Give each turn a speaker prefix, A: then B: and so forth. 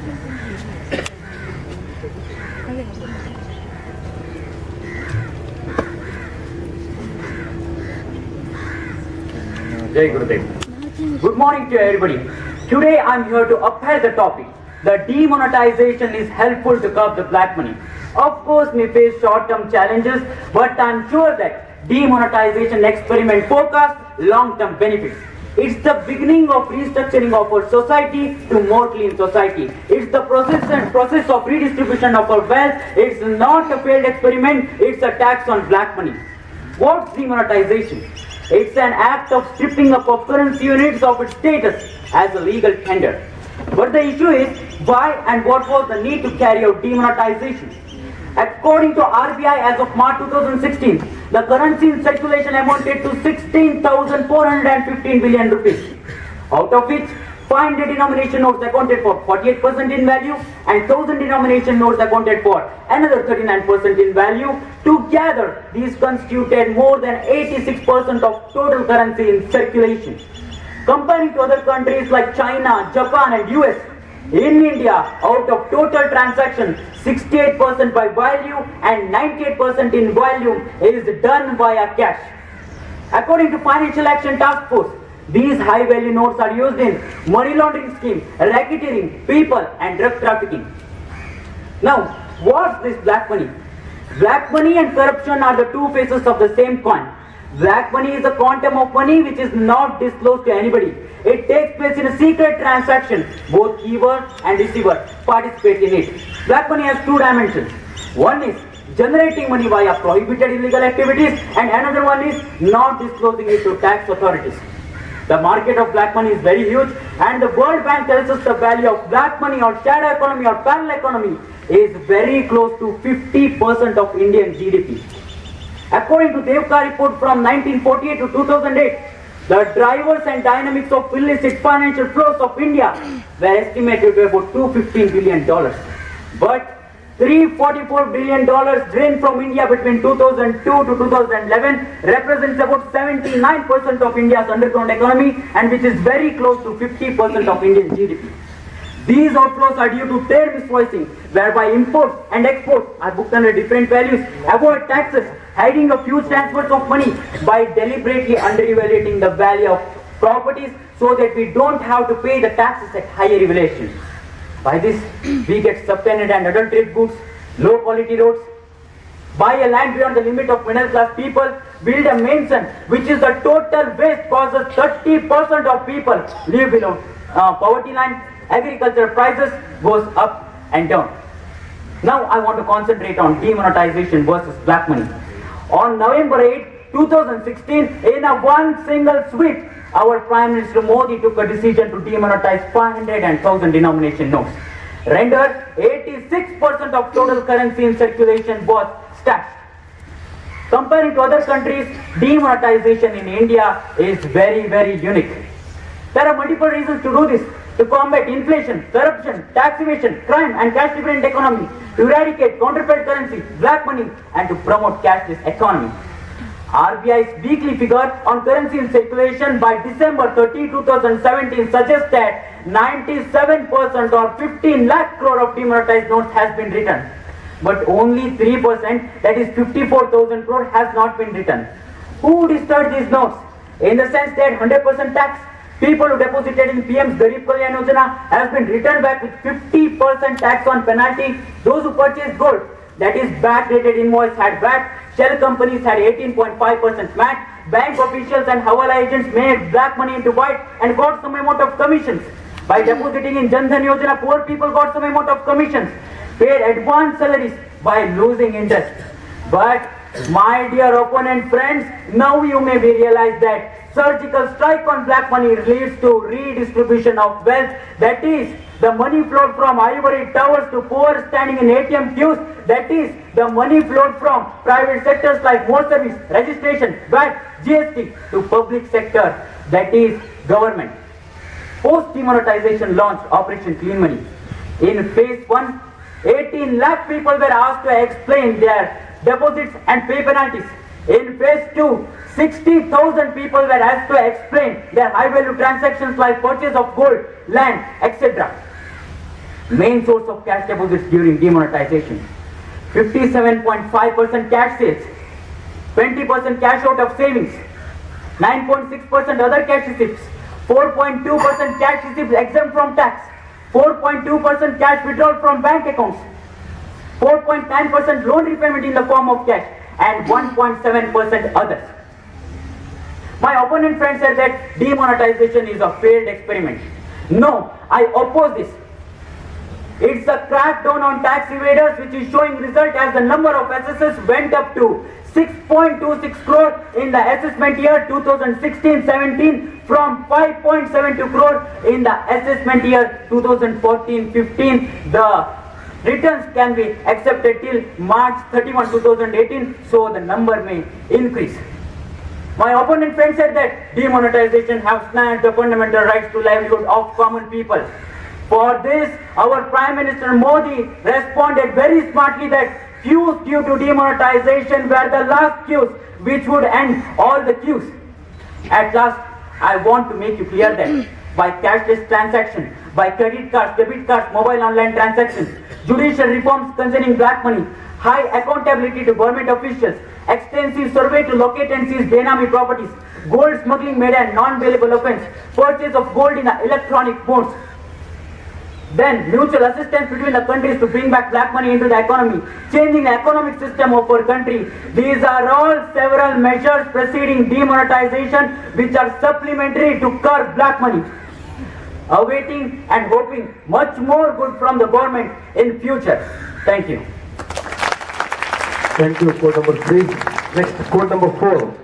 A: Jai Gurudev. Good morning to everybody. Today I am here to upheld the topic. The demonetization is helpful to curb the black money. Of course, we face short-term challenges, but I am sure that demonetization experiment forecasts long-term benefits. It's the beginning of restructuring of our society to more clean society. It's the process of redistribution of our wealth. It's not a failed experiment, it's a tax on black money. What's demonetization? It's an act of stripping up of currency units of its status as a legal tender. But the issue is why and what was the need to carry out demonetization? According to RBI as of March 2016, the currency in circulation amounted to 16,415 billion rupees, out of which 500 denomination notes accounted for 48% in value and 1000 denomination notes accounted for another 39% in value. Together, these constituted more than 86% of total currency in circulation. Comparing to other countries like China, Japan and US, in India, out of total transactions, 68% by value and 98% in volume is done via cash. According to Financial Action Task Force, these high-value notes are used in money laundering schemes, racketeering, people and drug trafficking. Now, what's this black money? Black money and corruption are the two faces of the same coin. Black money is a quantum of money which is not disclosed to anybody. It takes place in a secret transaction. Both giver and receiver participate in it. Black money has two dimensions. One is generating money via prohibited illegal activities and another one is not disclosing it to tax authorities. The market of black money is very huge and the World Bank tells us the value of black money or shadow economy or parallel economy is very close to 50% of Indian GDP. According to Devka report from 1948 to 2008, the drivers and dynamics of illicit financial flows of India were estimated to about $215 billion. But $344 billion drained from India between 2002 to 2011 represents about 79% of India's underground economy and which is very close to 50% of Indian GDP. These outflows are due to trade mispricing, whereby imports and exports are booked under different values, avoid taxes, hiding of huge transfers of money by deliberately under-evaluating the value of properties so that we don't have to pay the taxes at higher evaluations. By this, we get substandard and adulterated goods, low quality roads, buy a land beyond the limit of middle class people, build a mansion, which is the total waste causes 30% of people live below poverty line, agricultural prices goes up and down. Now I want to concentrate on demonetization versus black money. On November 8, 2016, in a one single sweep, our Prime Minister Modi took a decision to demonetize 500 and 1000 denomination notes. Rendered 86% of total currency in circulation was stashed. Comparing to other countries, demonetization in India is very, very unique. There are multiple reasons to do this. To combat inflation, corruption, tax evasion, crime and cash dependent economy, to eradicate counterfeit currency, black money and to promote cashless economy. RBI's weekly figure on currency in circulation by December 30, 2017 suggests that 97% or 15 lakh crore of demonetized notes has been returned. But only 3%, that is 54,000 crore, has not been returned. Who disturbed these notes? In the sense that 100% tax, people who deposited in PM's Garib Kalyan Yojana has been returned back with 50% tax on penalty. Those who purchased gold, that is backdated invoice, had VAT. Shell companies had 18.5% MAT. Bank officials and Hawala agents made black money into white and got some amount of commissions. By depositing in Jan Dhan Yojana, poor people got some amount of commissions, paid advance salaries by losing interest. But my dear opponent friends, now you may be realized that surgical strike on black money leads to redistribution of wealth. That is, the money flowed from ivory towers to poor standing in ATM queues. That is, the money flowed from private sectors like more service, registration, VAT, GST to public sector, that is, government. Post-demonetization launched Operation Clean Money. In phase 1, 18 lakh people were asked to explain their deposits and pay penalties. In phase 2, 60,000 people were asked to explain their high-value transactions like purchase of gold, land, etc. Main source of cash deposits during demonetization. 57.5% cash sales, 20% cash out of savings, 9.6% other cash receipts, 4.2% cash receipts exempt from tax, 4.2% cash withdrawal from bank accounts, 4.9% loan repayment in the form of cash, and 1.7% others. My opponent friend said that demonetization is a failed experiment. No, I oppose this. It's a crackdown on tax evaders which is showing result as the number of assessors went up to 6.26 crore in the assessment year 2016-17 from 5.72 crore in the assessment year 2014-15. The returns can be accepted till March 31, 2018, so the number may increase. My opponent friend said that demonetization has snatched the fundamental rights to livelihood of common people. For this, our Prime Minister Modi responded very smartly that queues due to demonetization were the last queues which would end all the queues. At last, I want to make you clear that by cashless transaction, by credit cards, debit cards, mobile online transactions, judicial reforms concerning black money, high accountability to government officials, extensive survey to locate and seize benami properties, gold smuggling made a non-bailable offence, purchase of gold in electronic modes, then mutual assistance between the countries to bring back black money into the economy, changing the economic system of our country. These are all several measures preceding demonetization which are supplementary to curb black money. Awaiting and hoping much more good from the government in future. Thank you.
B: Thank you, quote number 3. Next, quote number 4.